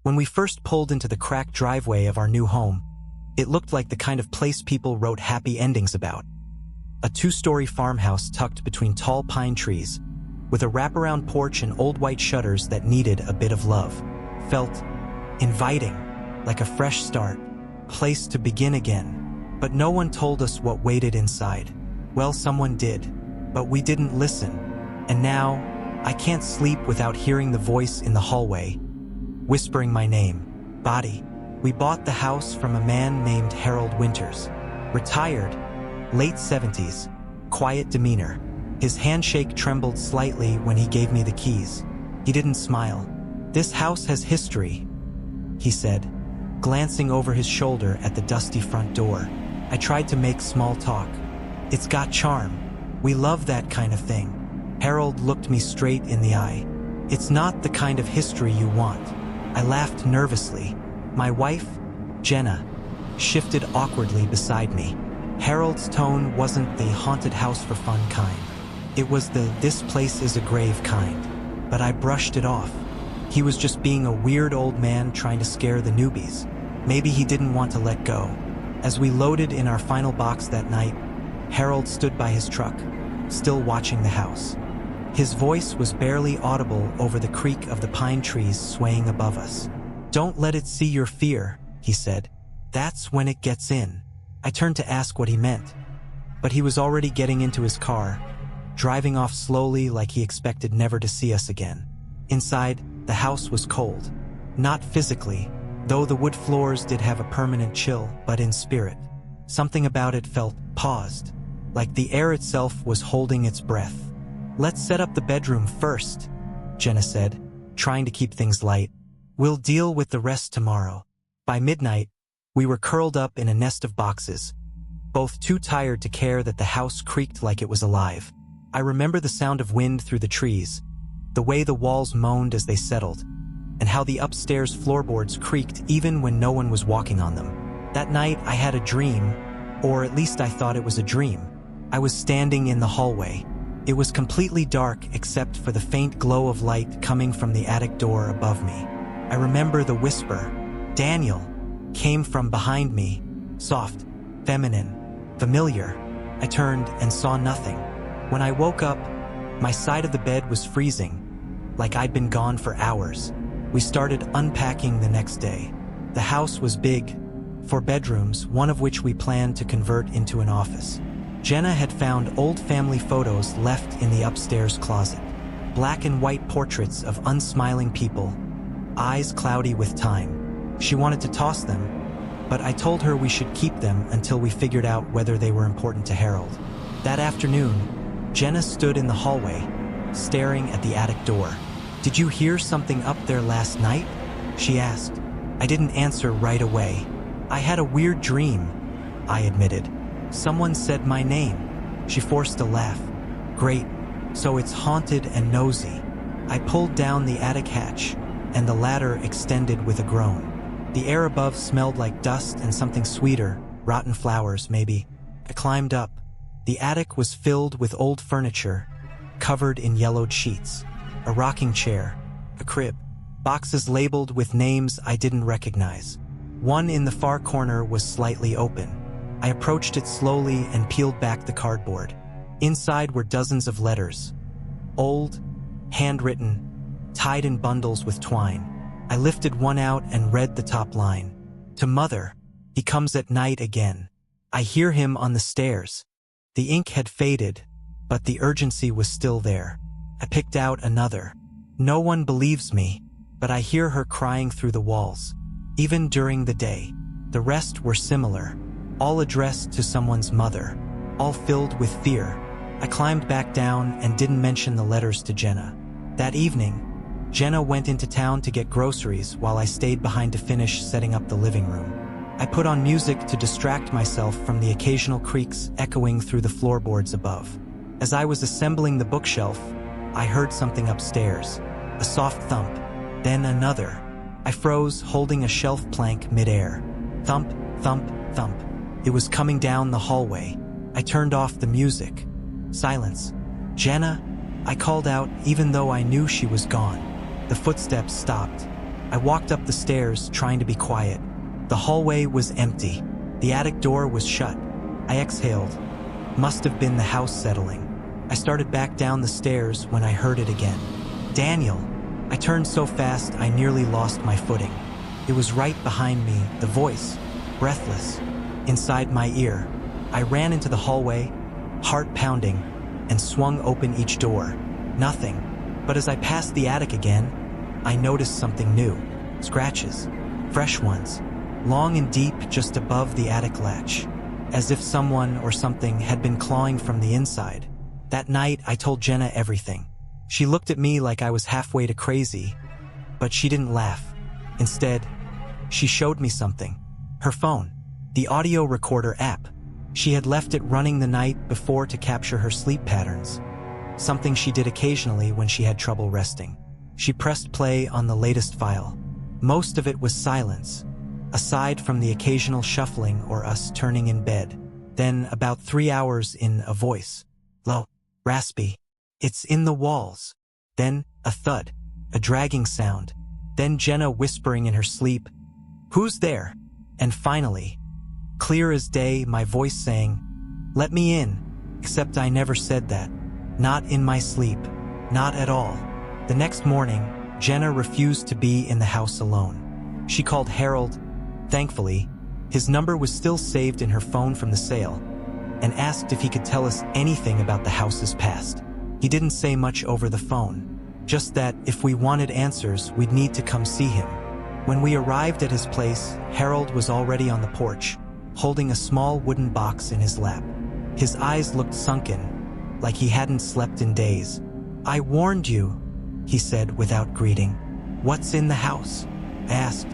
When we first pulled into the cracked driveway of our new home, it looked like the kind of place people wrote happy endings about. A two-story farmhouse tucked between tall pine trees, with a wraparound porch and old white shutters that needed a bit of love. Felt inviting, like a fresh start, place to begin again. But no one told us what waited inside. Well, someone did, but we didn't listen. And now, I can't sleep without hearing the voice in the hallway, whispering my name. Body. We bought the house from a man named Harold Winters. Retired, late 70s, quiet demeanor. His handshake trembled slightly when he gave me the keys. He didn't smile. "This house has history," he said, glancing over his shoulder at the dusty front door. I tried to make small talk. "It's got charm. We love that kind of thing." Harold looked me straight in the eye. "It's not the kind of history you want." I laughed nervously. My wife, Jenna, shifted awkwardly beside me. Harold's tone wasn't the haunted house for fun kind. It was the "this place is a grave" kind. But I brushed it off. He was just being a weird old man trying to scare the newbies. Maybe he didn't want to let go. As we loaded in our final box that night, Harold stood by his truck, still watching the house. His voice was barely audible over the creak of the pine trees swaying above us. "Don't let it see your fear," he said. "That's when it gets in." I turned to ask what he meant, but he was already getting into his car, driving off slowly like he expected never to see us again. Inside, the house was cold. Not physically, though the wood floors did have a permanent chill, but in spirit. Something about it felt paused, like the air itself was holding its breath. "Let's set up the bedroom first," Jenna said, trying to keep things light. "We'll deal with the rest tomorrow." By midnight, we were curled up in a nest of boxes, both too tired to care that the house creaked like it was alive. I remember the sound of wind through the trees, the way the walls moaned as they settled, and how the upstairs floorboards creaked even when no one was walking on them. That night, I had a dream, or at least I thought it was a dream. I was standing in the hallway. It was completely dark except for the faint glow of light coming from the attic door above me. I remember the whisper, "Daniel," came from behind me, soft, feminine, familiar. I turned and saw nothing. When I woke up, my side of the bed was freezing, like I'd been gone for hours. We started unpacking the next day. The house was big, 4 bedrooms, one of which we planned to convert into an office. Jenna had found old family photos left in the upstairs closet. Black and white portraits of unsmiling people, eyes cloudy with time. She wanted to toss them, but I told her we should keep them until we figured out whether they were important to Harold. That afternoon, Jenna stood in the hallway, staring at the attic door. "Did you hear something up there last night?" she asked. I didn't answer right away. "I had a weird dream," I admitted. "Someone said my name." She forced a laugh. "Great, so it's haunted and nosy." I pulled down the attic hatch, and the ladder extended with a groan. The air above smelled like dust and something sweeter, rotten flowers maybe. I climbed up. The attic was filled with old furniture, covered in yellowed sheets. A rocking chair, a crib, boxes labeled with names I didn't recognize. One in the far corner was slightly open. I approached it slowly and peeled back the cardboard. Inside were dozens of letters. Old, handwritten, tied in bundles with twine. I lifted one out and read the top line. "To Mother, he comes at night again. I hear him on the stairs." The ink had faded, but the urgency was still there. I picked out another. "No one believes me, but I hear her crying through the walls, even during the day." The rest were similar, all addressed to someone's mother, all filled with fear. I climbed back down and didn't mention the letters to Jenna. That evening, Jenna went into town to get groceries while I stayed behind to finish setting up the living room. I put on music to distract myself from the occasional creaks echoing through the floorboards above. As I was assembling the bookshelf, I heard something upstairs, a soft thump, then another. I froze, holding a shelf plank midair. Thump, thump, thump. It was coming down the hallway. I turned off the music. Silence. "Jenna?" I called out, even though I knew she was gone. The footsteps stopped. I walked up the stairs, trying to be quiet. The hallway was empty. The attic door was shut. I exhaled. Must have been the house settling. I started back down the stairs when I heard it again. Daniel! I turned so fast I nearly lost my footing. It was right behind me, the voice, breathless, inside my ear. I ran into the hallway, heart pounding, and swung open each door. Nothing. But as I passed the attic again, I noticed something new. Scratches. Fresh ones. Long and deep just above the attic latch. As if someone or something had been clawing from the inside. That night, I told Jenna everything. She looked at me like I was halfway to crazy, but she didn't laugh. Instead, she showed me something. Her phone. The audio recorder app. She had left it running the night before to capture her sleep patterns. Something she did occasionally when she had trouble resting. She pressed play on the latest file. Most of it was silence, aside from the occasional shuffling or us turning in bed. Then, about 3 hours in, a voice. Low, raspy. It's in the walls. Then, a thud, a dragging sound. Then Jenna whispering in her sleep, "Who's there?" And finally, clear as day, my voice saying, "Let me in," except I never said that. Not in my sleep. Not at all. The next morning, Jenna refused to be in the house alone. She called Harold. Thankfully, his number was still saved in her phone from the sale, and asked if he could tell us anything about the house's past. He didn't say much over the phone, just that if we wanted answers, we'd need to come see him. When we arrived at his place, Harold was already on the porch, holding a small wooden box in his lap. His eyes looked sunken, like he hadn't slept in days. "I warned you," he said without greeting. "What's in the house?" I asked.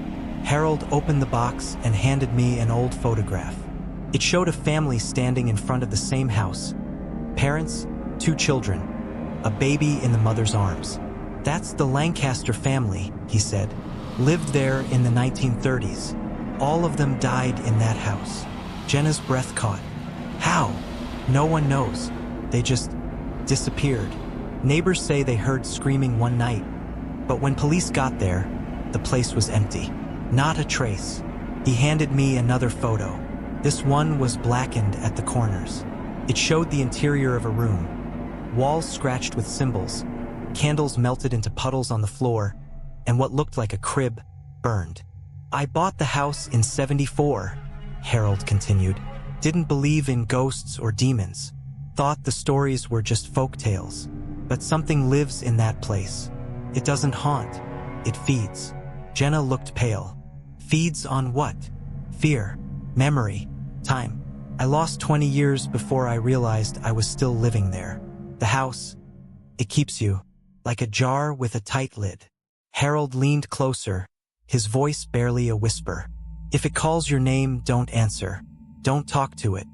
Harold opened the box and handed me an old photograph. It showed a family standing in front of the same house. Parents, 2 children, a baby in the mother's arms. "That's the Lancaster family," he said. "Lived there in the 1930s. All of them died in that house." Jenna's breath caught. "How?" "No one knows. They just disappeared. Neighbors say they heard screaming one night, but when police got there, the place was empty. Not a trace." He handed me another photo. This one was blackened at the corners. It showed the interior of a room. Walls scratched with symbols, candles melted into puddles on the floor, and what looked like a crib burned. "I bought the house in '74, Harold continued. "Didn't believe in ghosts or demons. Thought the stories were just folk tales. But something lives in that place. It doesn't haunt. It feeds." Jenna looked pale. "Feeds on what?" "Fear. Memory. Time. I lost 20 years before I realized I was still living there. The house, it keeps you, like a jar with a tight lid." Harold leaned closer, his voice barely a whisper. "If it calls your name, don't answer. Don't talk to it.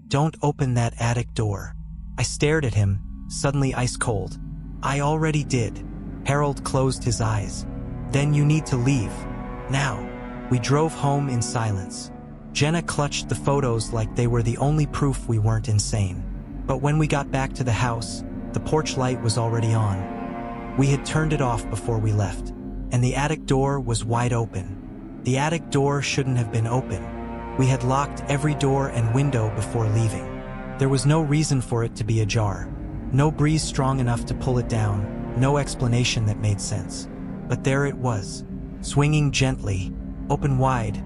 Don't open that attic door." I stared at him, suddenly ice cold. "I already did." Harold closed his eyes. "Then you need to leave. Now." We drove home in silence. Jenna clutched the photos like they were the only proof we weren't insane. But when we got back to the house, the porch light was already on. We had turned it off before we left, and the attic door was wide open. The attic door shouldn't have been open. We had locked every door and window before leaving. There was no reason for it to be ajar. No breeze strong enough to pull it down, no explanation that made sense. But there it was, swinging gently, open wide,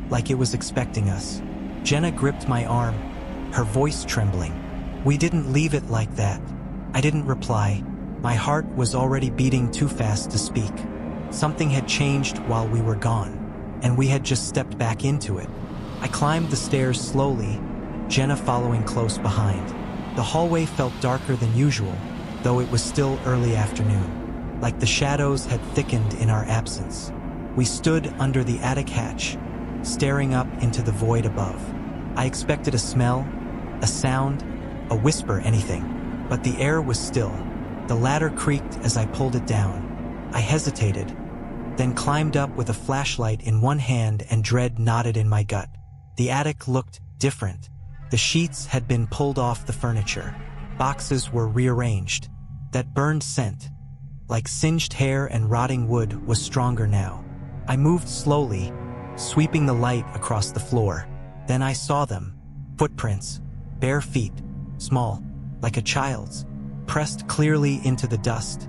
like it was expecting us. Jenna gripped my arm, her voice trembling. "We didn't leave it like that." I didn't reply. My heart was already beating too fast to speak. Something had changed while we were gone, and we had just stepped back into it. I climbed the stairs slowly, Jenna following close behind. The hallway felt darker than usual, though it was still early afternoon, like the shadows had thickened in our absence. We stood under the attic hatch, staring up into the void above. I expected a smell, a sound, a whisper, anything, but the air was still. The ladder creaked as I pulled it down. I hesitated, then climbed up with a flashlight in one hand and dread knotted in my gut. The attic looked different. The sheets had been pulled off the furniture. Boxes were rearranged. That burned scent, like singed hair and rotting wood, was stronger now. I moved slowly, sweeping the light across the floor. Then I saw them. Footprints, bare feet, small, like a child's, pressed clearly into the dust,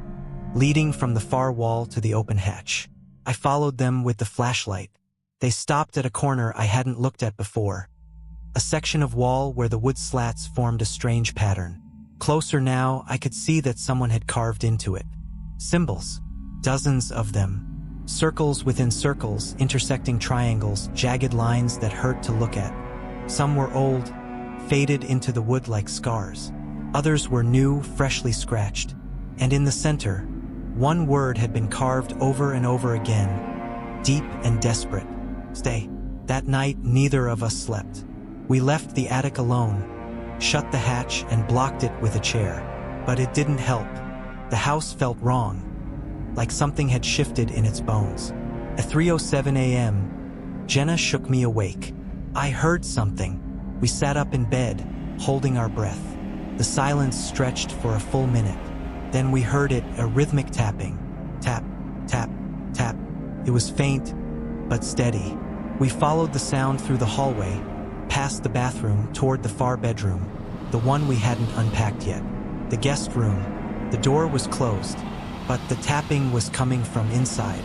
leading from the far wall to the open hatch. I followed them with the flashlight. They stopped at a corner I hadn't looked at before, a section of wall where the wood slats formed a strange pattern. Closer now, I could see that someone had carved into it. Symbols, dozens of them. Circles within circles, intersecting triangles, jagged lines that hurt to look at. Some were old, faded into the wood like scars. Others were new, freshly scratched. And in the center, one word had been carved over and over again, deep and desperate. Stay. That night, neither of us slept. We left the attic alone, shut the hatch and blocked it with a chair. But it didn't help. The house felt wrong, like something had shifted in its bones. At 3:07 a.m., Jenna shook me awake. I heard something. We sat up in bed, holding our breath. The silence stretched for a full minute. Then we heard it, a rhythmic tapping. Tap, tap, tap. It was faint, but steady. We followed the sound through the hallway, past the bathroom toward the far bedroom, the one we hadn't unpacked yet. The guest room. The door was closed, but the tapping was coming from inside.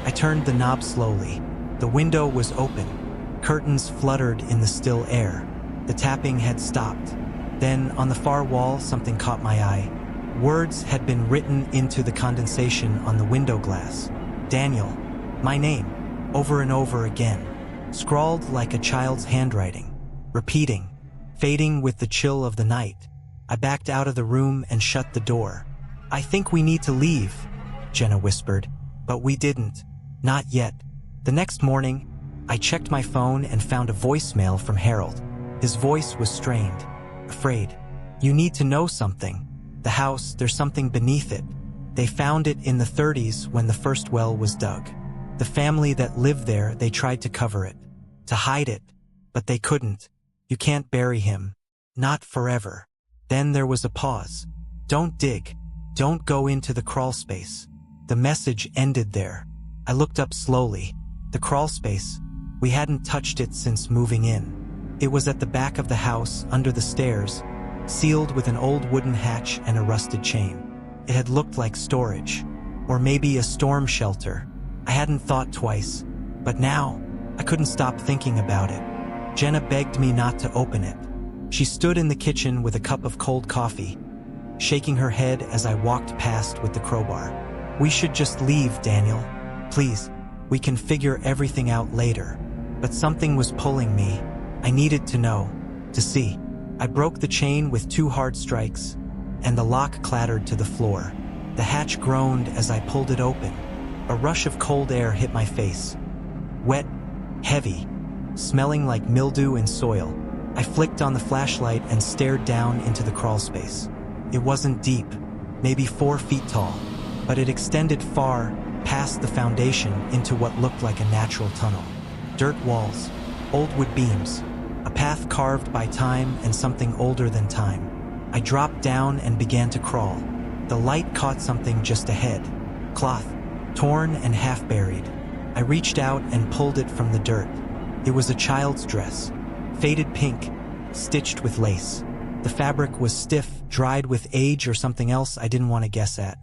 I turned the knob slowly. The window was open. Curtains fluttered in the still air. The tapping had stopped. Then, on the far wall, something caught my eye. Words had been written into the condensation on the window glass. Daniel. My name. Over and over again. Scrawled like a child's handwriting. Repeating. Fading with the chill of the night. I backed out of the room and shut the door. I think we need to leave, Jenna whispered. But we didn't. Not yet. The next morning, I checked my phone and found a voicemail from Harold. His voice was strained. Afraid. You need to know something. The house, there's something beneath it. They found it in the 30s when the first well was dug. The family that lived there, they tried to cover it, to hide it, but they couldn't. You can't bury him. Not forever. Then there was a pause. Don't dig. Don't go into the crawl space. The message ended there. I looked up slowly. The crawl space. We hadn't touched it since moving in. It was at the back of the house, under the stairs, sealed with an old wooden hatch and a rusted chain. It had looked like storage, or maybe a storm shelter. I hadn't thought twice, but now I couldn't stop thinking about it. Jenna begged me not to open it. She stood in the kitchen with a cup of cold coffee, shaking her head as I walked past with the crowbar. We should just leave, Daniel. Please, we can figure everything out later. But something was pulling me. I needed to know, to see. I broke the chain with 2 hard strikes, and the lock clattered to the floor. The hatch groaned as I pulled it open. A rush of cold air hit my face. Wet, heavy, smelling like mildew and soil. I flicked on the flashlight and stared down into the crawl space. It wasn't deep, maybe 4 feet tall, but it extended far past the foundation into what looked like a natural tunnel. Dirt walls, old wood beams, a path carved by time and something older than time. I dropped down and began to crawl. The light caught something just ahead. Cloth, torn and half buried. I reached out and pulled it from the dirt. It was a child's dress, faded pink, stitched with lace. The fabric was stiff, dried with age or something else I didn't want to guess at.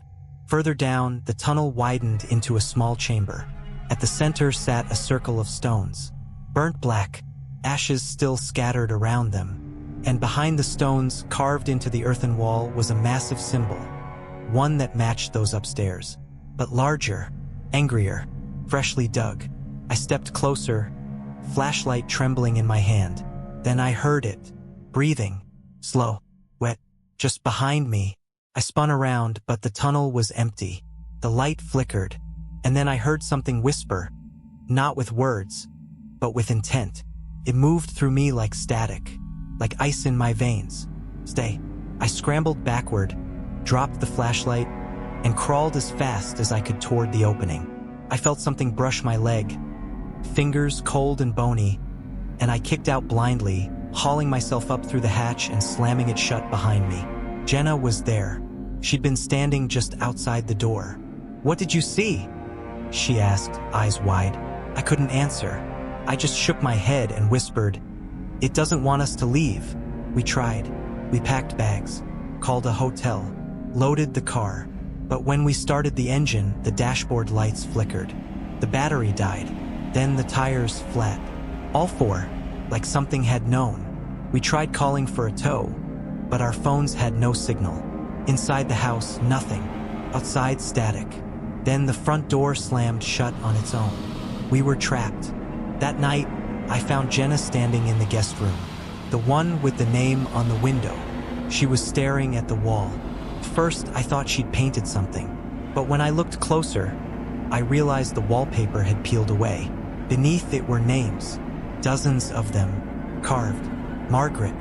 Further down, the tunnel widened into a small chamber. At the center sat a circle of stones, burnt black, ashes still scattered around them. And behind the stones, carved into the earthen wall, was a massive symbol, one that matched those upstairs, but larger, angrier, freshly dug. I stepped closer, flashlight trembling in my hand. Then I heard it, breathing, slow, wet, just behind me. I spun around, but the tunnel was empty. The light flickered, and then I heard something whisper, not with words, but with intent. It moved through me like static, like ice in my veins. Stay. I scrambled backward, dropped the flashlight, and crawled as fast as I could toward the opening. I felt something brush my leg, fingers cold and bony, and I kicked out blindly, hauling myself up through the hatch and slamming it shut behind me. Jenna was there. She'd been standing just outside the door. What did you see? she asked, eyes wide. I couldn't answer. I just shook my head and whispered, "It doesn't want us to leave." We tried. We packed bags, called a hotel, loaded the car. But when we started the engine, the dashboard lights flickered. The battery died. Then the tires flat. All four, like something had known. We tried calling for a tow, but our phones had no signal. Inside the house, nothing. Outside, static. Then the front door slammed shut on its own. We were trapped. That night, I found Jenna standing in the guest room. The one with the name on the window. She was staring at the wall. First, I thought she'd painted something. But when I looked closer, I realized the wallpaper had peeled away. Beneath it were names. Dozens of them. Carved. Margaret.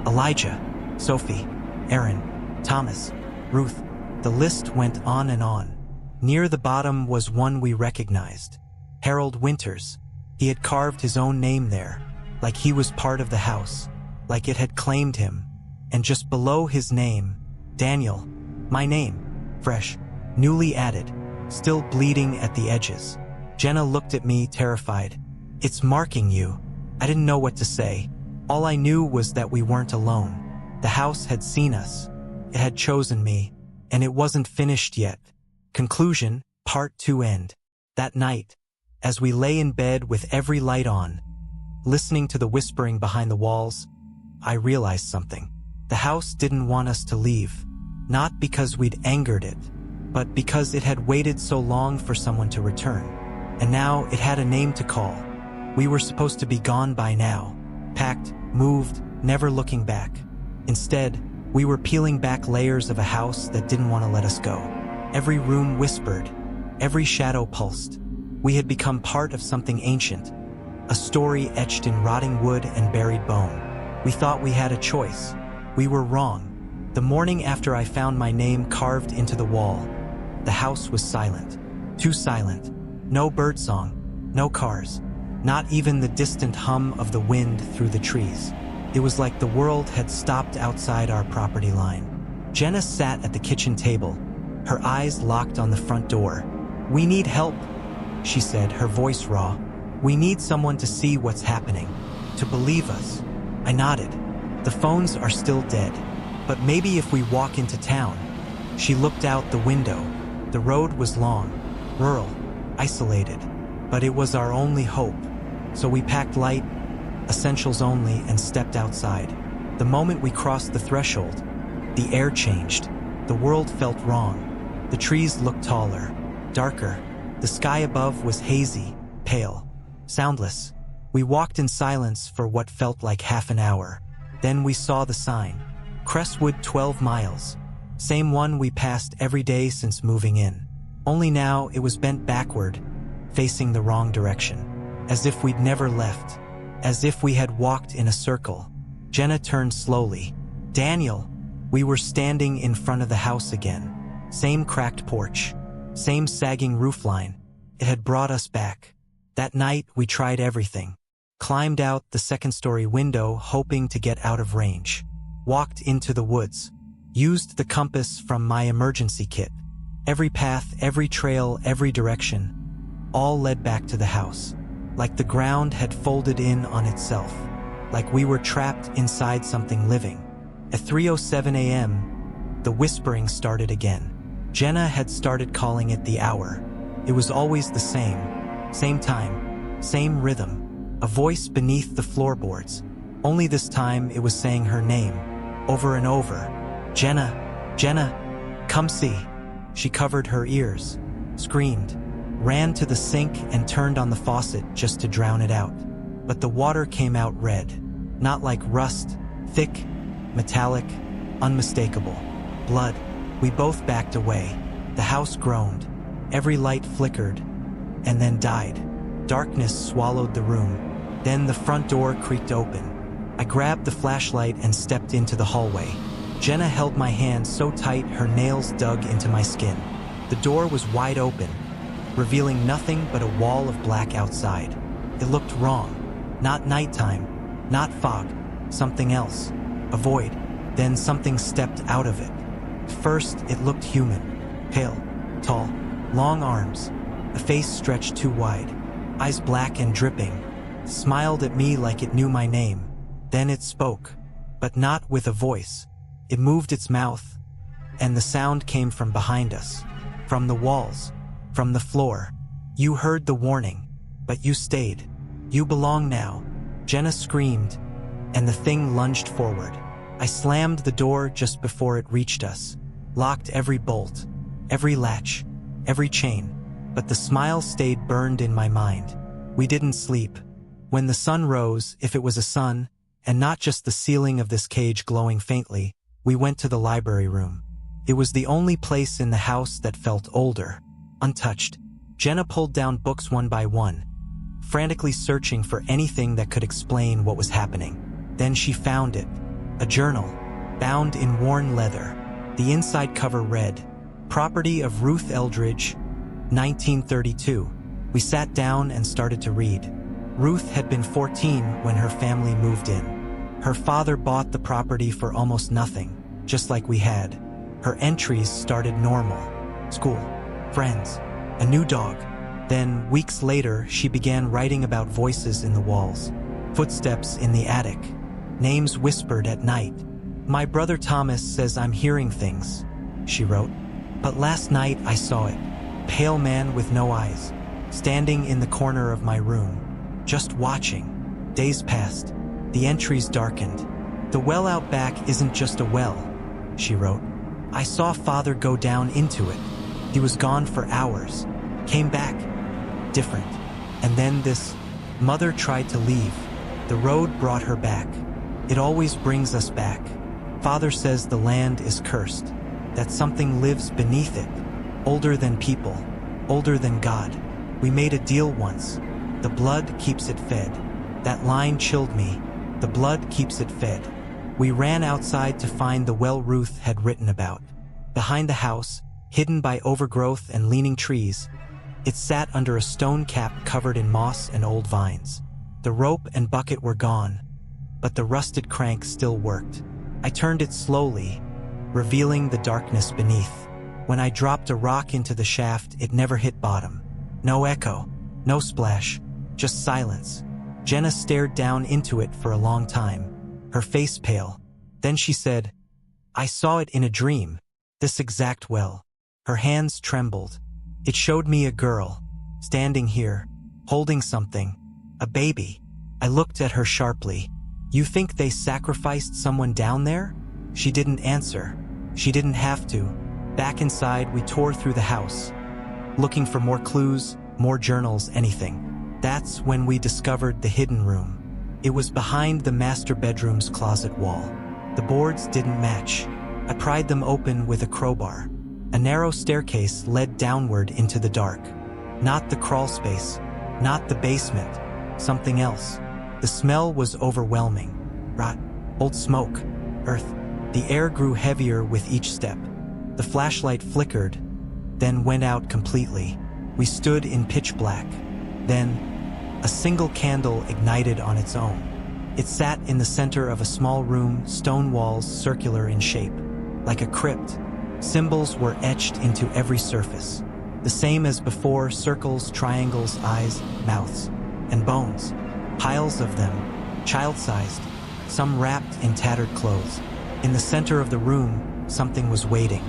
Elijah. Sophie. Aaron. Thomas. Ruth. The list went on and on. Near the bottom was one we recognized. Harold Winters. He had carved his own name there, like he was part of the house, like it had claimed him. And just below his name, Daniel. My name. Fresh. Newly added. Still bleeding at the edges. Jenna looked at me, terrified. "It's marking you." I didn't know what to say. All I knew was that we weren't alone. The house had seen us. It had chosen me. And it wasn't finished yet. Conclusion, Part 2 end. That night, as we lay in bed with every light on, listening to the whispering behind the walls, I realized something. The house didn't want us to leave. Not because we'd angered it, but because it had waited so long for someone to return. And now it had a name to call. We were supposed to be gone by now. Packed, moved, never looking back. Instead, we were peeling back layers of a house that didn't want to let us go. Every room whispered. Every shadow pulsed. We had become part of something ancient. A story etched in rotting wood and buried bone. We thought we had a choice. We were wrong. The morning after I found my name carved into the wall, the house was silent. Too silent. No birdsong. No cars. Not even the distant hum of the wind through the trees. It was like the world had stopped outside our property line. Jenna sat at the kitchen table, her eyes locked on the front door. "We need help," she said, her voice raw. "We need someone to see what's happening, to believe us." I nodded. "The phones are still dead, but maybe if we walk into town." She looked out the window. The road was long, rural, isolated, but it was our only hope. So we packed light, essentials only, and stepped outside. The moment we crossed the threshold, the air changed. The world felt wrong. The trees looked taller, darker. The sky above was hazy, pale, soundless. We walked in silence for what felt like half an hour. Then we saw the sign. Crestwood 12 miles. Same one we passed every day since moving in. Only now it was bent backward, facing the wrong direction. As if we'd never left. As if we had walked in a circle. Jenna turned slowly. "Daniel." We were standing in front of the house again. Same cracked porch. Same sagging roofline. It had brought us back. That night we tried everything. Climbed out the second-story window hoping to get out of range. Walked into the woods. Used the compass from my emergency kit. Every path, every trail, every direction. All led back to the house. Like the ground had folded in on itself. Like we were trapped inside something living. At 3:07 a.m., the whispering started again. Jenna had started calling it the hour. It was always the same. Same time. Same rhythm. A voice beneath the floorboards. Only this time it was saying her name. Over and over. "Jenna. Jenna. Come see." She covered her ears. Screamed. Ran to the sink and turned on the faucet just to drown it out. But the water came out red. Not like rust. Thick. Metallic. Unmistakable. Blood. We both backed away. The house groaned. Every light flickered. And then died. Darkness swallowed the room. Then the front door creaked open. I grabbed the flashlight and stepped into the hallway. Jenna held my hand so tight her nails dug into my skin. The door was wide open, revealing nothing but a wall of black outside. It looked wrong. Not nighttime. Not fog. Something else. A void. Then something stepped out of it. First, it looked human. Pale. Tall. Long arms. a face stretched too wide, eyes black and dripping, smiled at me like it knew my name. Then it spoke, but not with a voice. It moved its mouth, and the sound came from behind us, from the walls, from the floor. You heard the warning, but you stayed. You belong now. Jenna screamed, and the thing lunged forward. I slammed the door just before it reached us, locked every bolt, every latch, every chain, but the smile stayed burned in my mind. We didn't sleep. When the sun rose, if it was a sun, and not just the ceiling of this cage glowing faintly, we went to the library room. It was the only place in the house that felt older, untouched. Jenna pulled down books one by one, frantically searching for anything that could explain what was happening. Then she found it, a journal, bound in worn leather. The inside cover read, "Property of Ruth Eldridge, 1932. We sat down and started to read. Ruth had been 14 when her family moved in. Her father bought the property for almost nothing, just like we had. Her entries started normal. School, friends, a new dog. Then, weeks later, she began writing about voices in the walls, footsteps in the attic, names whispered at night. My brother Thomas says I'm hearing things, she wrote. But last night I saw it, pale man with no eyes, standing in the corner of my room, just watching. Days passed. The entries darkened. The well out back isn't just a well, she wrote. I saw father go down into it. He was gone for hours. Came back. Different. And then this. Mother tried to leave. The road brought her back. It always brings us back. Father says the land is cursed, that something lives beneath it, older than people, older than God. We made a deal once. The blood keeps it fed. That line chilled me. The blood keeps it fed. We ran outside to find the well Ruth had written about. Behind the house, hidden by overgrowth and leaning trees, it sat under a stone cap covered in moss and old vines. The rope and bucket were gone, but the rusted crank still worked. I turned it slowly, revealing the darkness beneath. When I dropped a rock into the shaft, it never hit bottom. No echo, no splash, just silence. Jenna stared down into it for a long time, her face pale. Then she said, I saw it in a dream, this exact well. Her hands trembled. It showed me a girl, standing here, holding something, a baby. I looked at her sharply. You think they sacrificed someone down there? She didn't answer. She didn't have to. Back inside, we tore through the house, looking for more clues, more journals, anything. That's when we discovered the hidden room. It was behind the master bedroom's closet wall. The boards didn't match. I pried them open with a crowbar. A narrow staircase led downward into the dark. Not the crawl space, not the basement, something else. The smell was overwhelming. Rot, old smoke, earth. The air grew heavier with each step. The flashlight flickered, then went out completely. We stood in pitch black. Then, a single candle ignited on its own. It sat in the center of a small room, stone walls circular in shape. Like a crypt, symbols were etched into every surface. The same as before, circles, triangles, eyes, mouths, and bones. Piles of them, child-sized, some wrapped in tattered clothes. In the center of the room, something was waiting.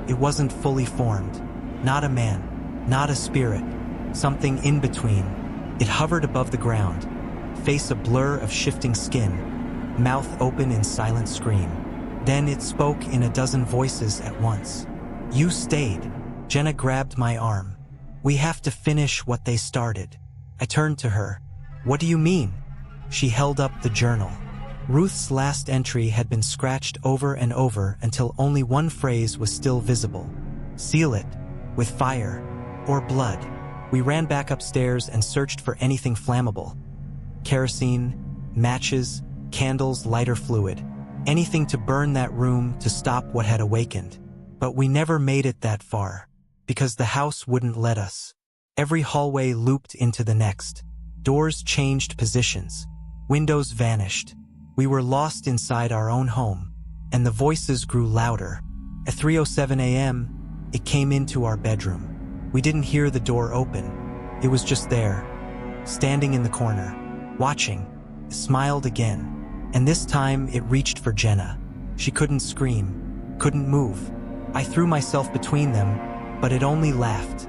It wasn't fully formed. Not a man, not a spirit, something in between. It hovered above the ground, face a blur of shifting skin, mouth open in silent scream. Then it spoke in a dozen voices at once. You stayed. Jenna grabbed my arm. We have to finish what they started. I turned to her. What do you mean? She held up the journal. Ruth's last entry had been scratched over and over until only one phrase was still visible. Seal it, with fire, or blood. We ran back upstairs and searched for anything flammable. Kerosene, matches, candles, lighter fluid. Anything to burn that room to stop what had awakened. But we never made it that far, because the house wouldn't let us. Every hallway looped into the next. Doors changed positions. Windows vanished. We were lost inside our own home, and the voices grew louder. At 3:07 a.m., it came into our bedroom. We didn't hear the door open. It was just there, standing in the corner, watching. It smiled again, and this time it reached for Jenna. She couldn't scream, couldn't move. I threw myself between them, but it only laughed.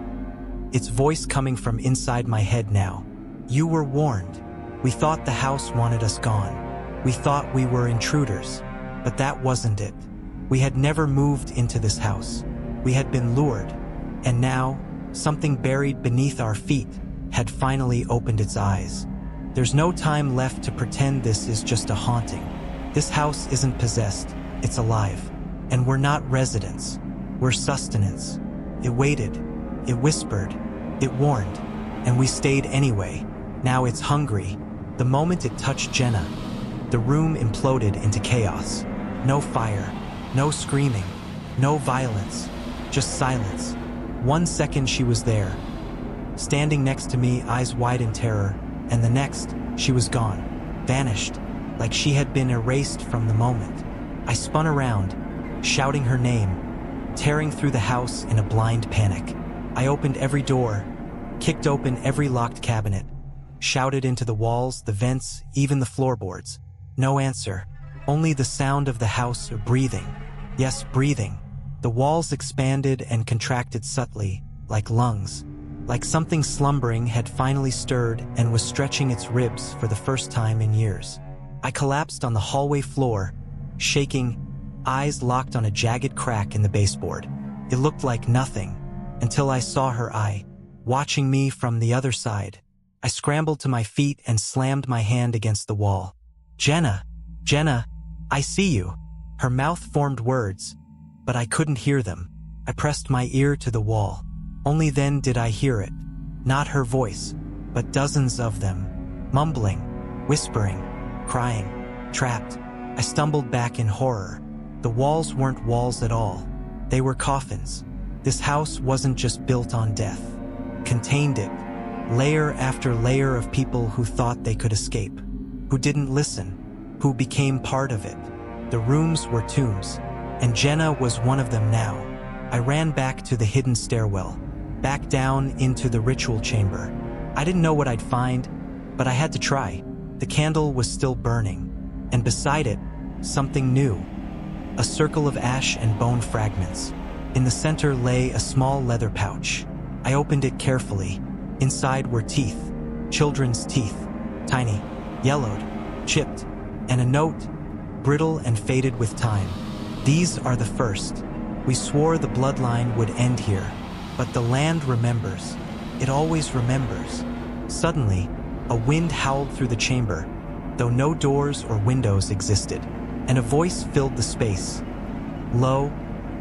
Its voice coming from inside my head now. You were warned. We thought the house wanted us gone. We thought we were intruders, but that wasn't it. We had never moved into this house. We had been lured, and now, something buried beneath our feet had finally opened its eyes. There's no time left to pretend this is just a haunting. This house isn't possessed, it's alive. And we're not residents, we're sustenance. It waited, it whispered, it warned, and we stayed anyway. Now it's hungry. The moment it touched Jenna, the room imploded into chaos. No fire, no screaming, no violence, just silence. 1 second she was there, standing next to me, eyes wide in terror, and the next, she was gone, vanished, like she had been erased from the moment. I spun around, shouting her name, tearing through the house in a blind panic. I opened every door, kicked open every locked cabinet, shouted into the walls, the vents, even the floorboards. No answer, only the sound of the house breathing. Yes, breathing. The walls expanded and contracted subtly, like lungs, like something slumbering had finally stirred and was stretching its ribs for the first time in years. I collapsed on the hallway floor, shaking, eyes locked on a jagged crack in the baseboard. It looked like nothing, until I saw her eye, watching me from the other side. I scrambled to my feet and slammed my hand against the wall. Jenna, Jenna, I see you. Her mouth formed words, but I couldn't hear them. I pressed my ear to the wall. Only then did I hear it. Not her voice, but dozens of them, mumbling, whispering, crying, trapped. I stumbled back in horror. The walls weren't walls at all. They were coffins. This house wasn't just built on death. Contained it. Layer after layer of people who thought they could escape, who didn't listen, who became part of it. The rooms were tombs, and Jenna was one of them now. I ran back to the hidden stairwell, back down into the ritual chamber. I didn't know what I'd find, but I had to try. The candle was still burning, and beside it, something new. A circle of ash and bone fragments. In the center lay a small leather pouch. I opened it carefully. Inside were teeth, children's teeth, tiny, yellowed, chipped, and a note, brittle and faded with time. These are the first. We swore the bloodline would end here, but the land remembers. It always remembers. Suddenly, a wind howled through the chamber, though no doors or windows existed, and a voice filled the space. Low,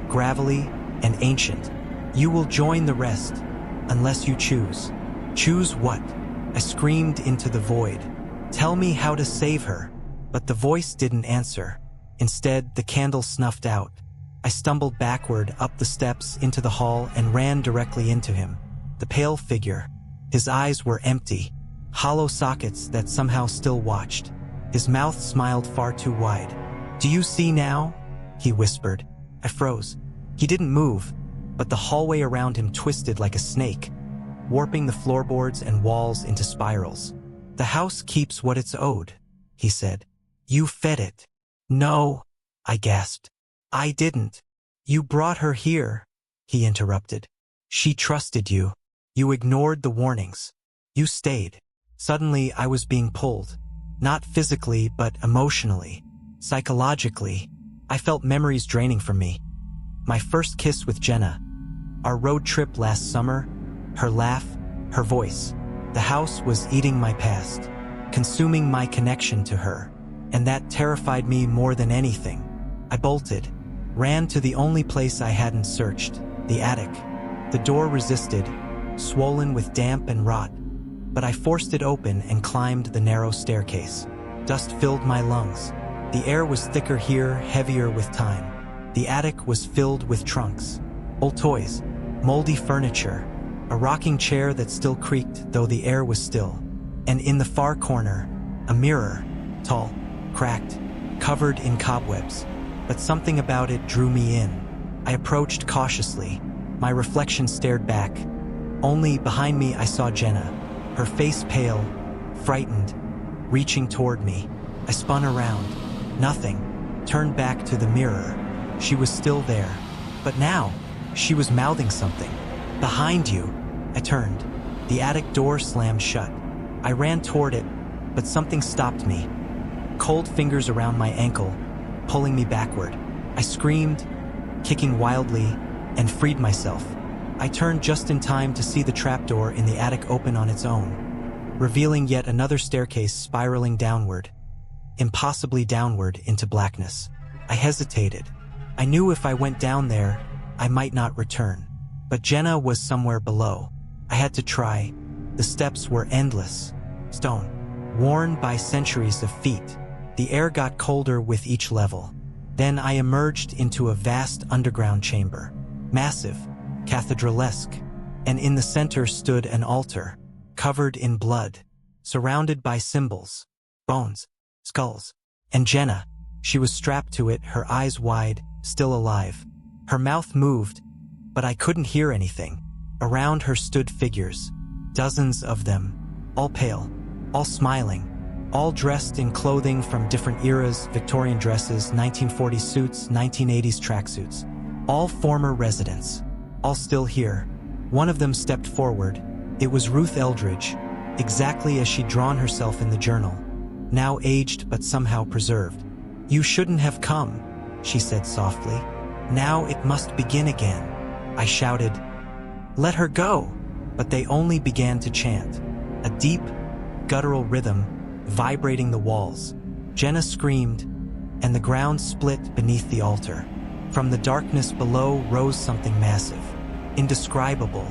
gravelly, and ancient. You will join the rest, unless you choose. Choose what? I screamed into the void. Tell me how to save her. But the voice didn't answer. Instead, the candle snuffed out. I stumbled backward up the steps into the hall and ran directly into him. The pale figure. His eyes were empty, hollow sockets that somehow still watched. His mouth smiled far too wide. Do you see now? He whispered. I froze. He didn't move, but the hallway around him twisted like a snake, warping the floorboards and walls into spirals. The house keeps what it's owed, he said. You fed it. No, I gasped. I didn't. You brought her here, he interrupted. She trusted you. You ignored the warnings. You stayed. Suddenly, I was being pulled. Not physically, but emotionally, psychologically. I felt memories draining from me. My first kiss with Jenna, our road trip last summer, her laugh, her voice. The house was eating my past, consuming my connection to her, and that terrified me more than anything. I bolted, ran to the only place I hadn't searched, the attic. The door resisted, swollen with damp and rot, but I forced it open and climbed the narrow staircase. Dust filled my lungs. The air was thicker here, heavier with time. The attic was filled with trunks, old toys, moldy furniture, a rocking chair that still creaked though the air was still. And in the far corner, a mirror, tall, cracked, covered in cobwebs. But something about it drew me in. I approached cautiously. My reflection stared back, Only behind me I saw Jenna, her face pale, frightened, reaching toward me. I spun around. Nothing. Turned back to the mirror. She was still there. But now, she was mouthing something. "Behind you." I turned. The attic door slammed shut. I ran toward it, but something stopped me. Cold fingers around my ankle, pulling me backward. I screamed, kicking wildly, and freed myself. I turned just in time to see the trapdoor in the attic open on its own, revealing yet another staircase spiraling downward, impossibly downward into blackness. I hesitated. I knew if I went down there, I might not return. But Jenna was somewhere below. I had to try. The steps were endless, stone, worn by centuries of feet. The air got colder with each level. Then I emerged into a vast underground chamber, massive, cathedral-esque, and in the center stood an altar, covered in blood, surrounded by symbols, bones, skulls. And Jenna, she was strapped to it, her eyes wide, still alive. Her mouth moved, but I couldn't hear anything. Around her stood figures, dozens of them, all pale, all smiling, all dressed in clothing from different eras, Victorian dresses, 1940s suits, 1980s tracksuits. All former residents, all still here. One of them stepped forward. It was Ruth Eldridge, exactly as she'd drawn herself in the journal, now aged but somehow preserved. "You shouldn't have come," she said softly. "Now it must begin again." I shouted, "Let her go!" But they only began to chant, a deep, guttural rhythm vibrating the walls. Jenna screamed, and the ground split beneath the altar. From the darkness below rose something massive, indescribable,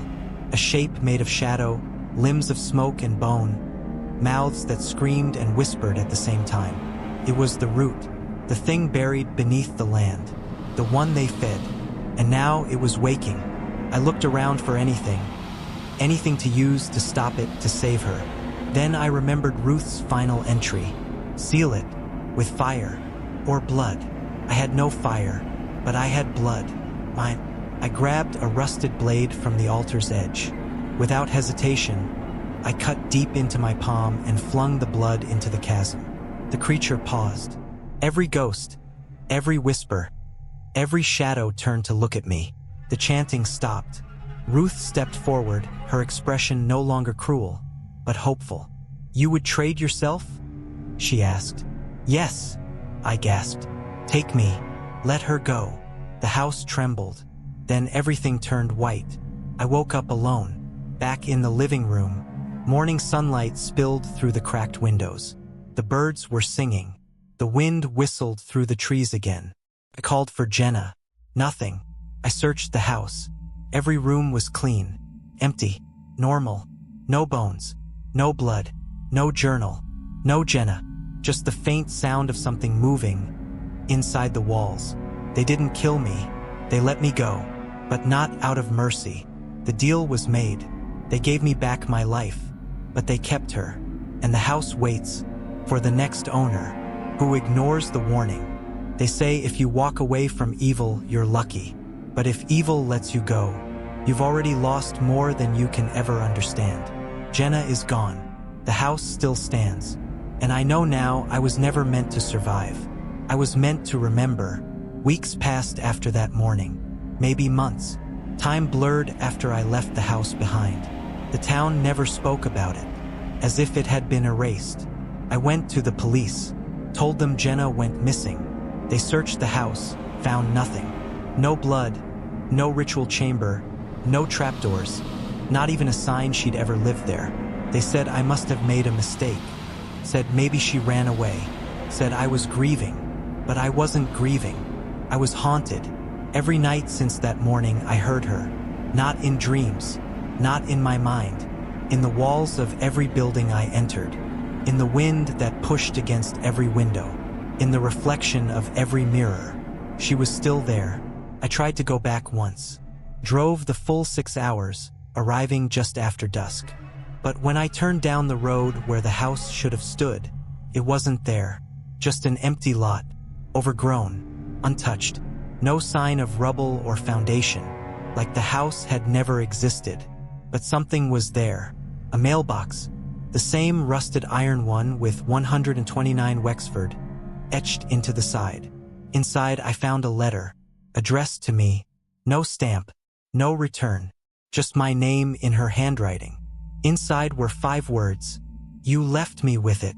a shape made of shadow, limbs of smoke and bone, mouths that screamed and whispered at the same time. It was the root, the thing buried beneath the land, the one they fed, and now it was waking. I looked around for anything to use to stop it, to save her. Then I remembered Ruth's final entry. Seal it with fire or blood. I had no fire, but I had blood. Mine. I grabbed a rusted blade from the altar's edge. Without hesitation, I cut deep into my palm and flung the blood into the chasm. The creature paused. Every ghost, every whisper, every shadow turned to look at me. The chanting stopped. Ruth stepped forward, her expression no longer cruel, but hopeful. "You would trade yourself?" she asked. "Yes," I gasped. "Take me. Let her go." The house trembled. Then everything turned white. I woke up alone, back in the living room. Morning sunlight spilled through the cracked windows. The birds were singing. The wind whistled through the trees again. I called for Jenna. Nothing. I searched the house. Every room was clean, empty, normal. No bones, no blood, no journal, no Jenna. Just the faint sound of something moving inside the walls. They didn't kill me. They let me go, but not out of mercy. The deal was made. They gave me back my life, but they kept her. And the house waits for the next owner, who ignores the warning. They say if you walk away from evil, you're lucky. But if evil lets you go, you've already lost more than you can ever understand. Jenna is gone. The house still stands. And I know now I was never meant to survive. I was meant to remember. Weeks passed after that morning. Maybe months. Time blurred after I left the house behind. The town never spoke about it, as if it had been erased. I went to the police, told them Jenna went missing. They searched the house, found nothing. No blood, no ritual chamber, no trapdoors, not even a sign she'd ever lived there. They said I must have made a mistake, said maybe she ran away, said I was grieving, but I wasn't grieving. I was haunted. Every night since that morning I heard her, not in dreams, not in my mind, in the walls of every building I entered, in the wind that pushed against every window, in the reflection of every mirror. She was still there. I tried to go back once. Drove the full 6 hours, arriving just after dusk. But when I turned down the road where the house should have stood, it wasn't there. Just an empty lot, overgrown, untouched. No sign of rubble or foundation, like the house had never existed. But something was there. A mailbox. The same rusted iron one with 129 Wexford etched into the side. Inside I found a letter, addressed to me. No stamp, no return, just my name in her handwriting. Inside were 5 words. You left me with it.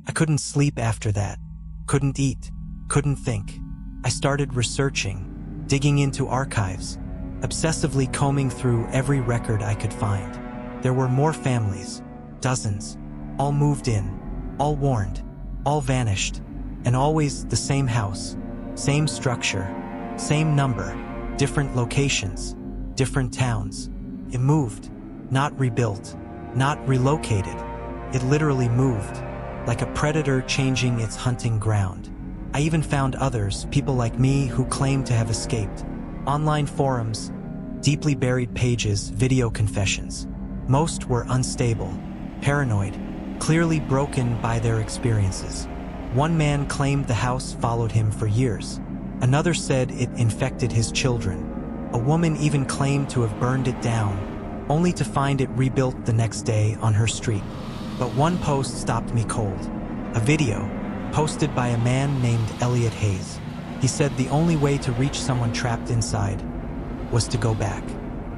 I couldn't sleep after that. Couldn't eat. Couldn't think. I started researching, digging into archives, obsessively combing through every record I could find. There were more families, dozens, all moved in, all warned, all vanished, and always the same house, same structure, same number, different locations, different towns. It moved, not rebuilt, not relocated. It literally moved, like a predator changing its hunting ground. I even found others, people like me who claimed to have escaped. Online forums, deeply buried pages, video confessions. Most were unstable, paranoid, clearly broken by their experiences. One man claimed the house followed him for years. Another said it infected his children. A woman even claimed to have burned it down, only to find it rebuilt the next day on her street. But one post stopped me cold. A video, posted by a man named Elliot Hayes. He said the only way to reach someone trapped inside was to go back.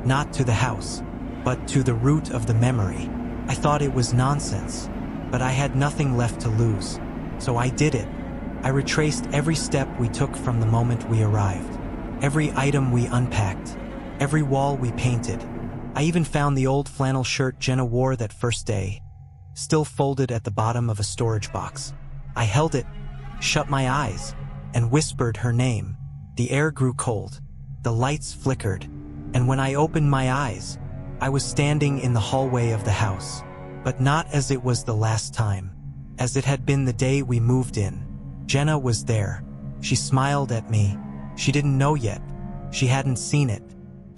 Not to the house, but to the root of the memory. I thought it was nonsense, but I had nothing left to lose. So I did it. I retraced every step we took from the moment we arrived. Every item we unpacked. Every wall we painted. I even found the old flannel shirt Jenna wore that first day, still folded at the bottom of a storage box. I held it, shut my eyes, and whispered her name. The air grew cold. The lights flickered. And when I opened my eyes, I was standing in the hallway of the house. But not as it was the last time. As it had been the day we moved in. Jenna was there. She smiled at me. She didn't know yet. She hadn't seen it.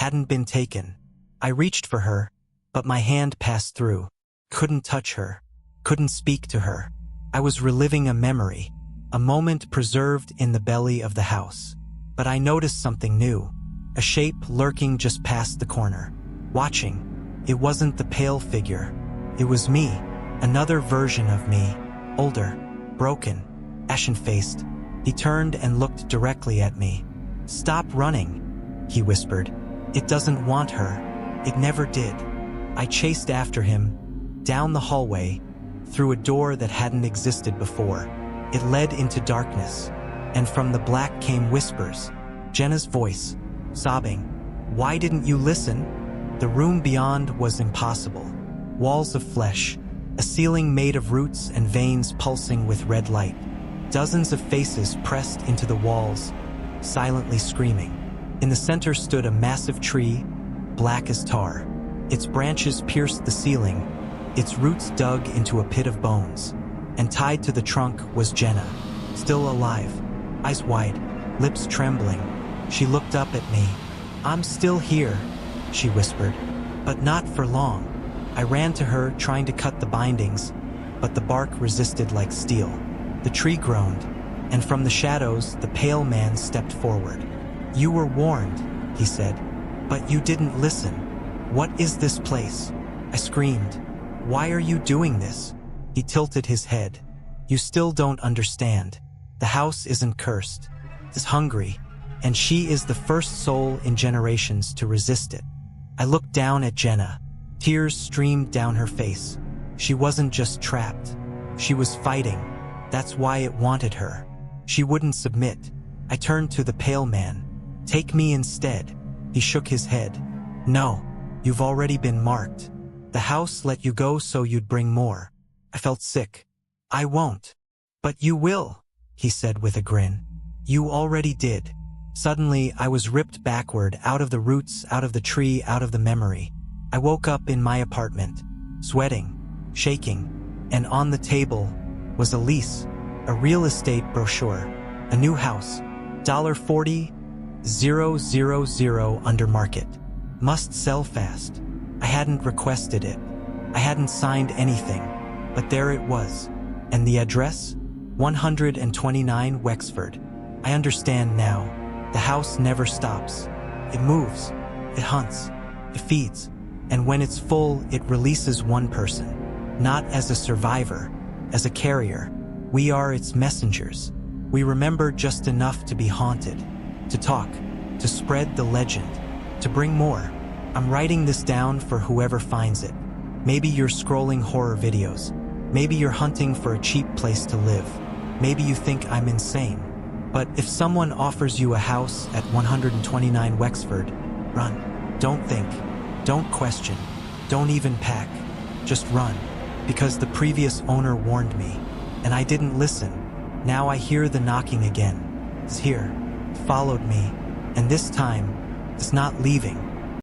Hadn't been taken. I reached for her, but my hand passed through. Couldn't touch her. Couldn't speak to her. I was reliving a memory, a moment preserved in the belly of the house. But I noticed something new. A shape lurking just past the corner. Watching. It wasn't the pale figure. It was me. Another version of me. Older. Broken. Ashen-faced. He turned and looked directly at me. Stop running, he whispered. It doesn't want her. It never did. I chased after him, down the hallway, through a door that hadn't existed before. It led into darkness, and from the black came whispers. Jenna's voice, sobbing. Why didn't you listen? The room beyond was impossible. Walls of flesh, a ceiling made of roots and veins pulsing with red light. Dozens of faces pressed into the walls, silently screaming. In the center stood a massive tree, black as tar. Its branches pierced the ceiling, its roots dug into a pit of bones. And tied to the trunk was Jenna, still alive, eyes wide, lips trembling. She looked up at me. I'm still here, she whispered, but not for long. I ran to her, trying to cut the bindings, but the bark resisted like steel. The tree groaned, and from the shadows, the pale man stepped forward. You were warned, he said, but you didn't listen. What is this place? I screamed. Why are you doing this? He tilted his head. You still don't understand. The house isn't cursed. It's hungry, and she is the first soul in generations to resist it. I looked down at Jenna. Tears streamed down her face. She wasn't just trapped. She was fighting. That's why it wanted her. She wouldn't submit. I turned to the pale man. Take me instead. He shook his head. No, you've already been marked. The house let you go so you'd bring more. I felt sick. I won't. But you will, he said with a grin. You already did. Suddenly, I was ripped backward, out of the roots, out of the tree, out of the memory. I woke up in my apartment, sweating, shaking, and on the table was a lease, a real estate brochure, a new house, $40,000 under market. Must sell fast. I hadn't requested it. I hadn't signed anything, but there it was. And the address? 129 Wexford. I understand now. The house never stops. It moves. It hunts. It feeds. And when it's full, it releases one person, not as a survivor, as a carrier. We are its messengers. We remember just enough to be haunted, to talk, to spread the legend, to bring more. I'm writing this down for whoever finds it. Maybe you're scrolling horror videos. Maybe you're hunting for a cheap place to live. Maybe you think I'm insane. But if someone offers you a house at 129 Wexford, run. Don't think. Don't question. Don't even pack. Just run. Because the previous owner warned me, and I didn't listen. Now I hear the knocking again. It's here. Followed me. And this time, it's not leaving.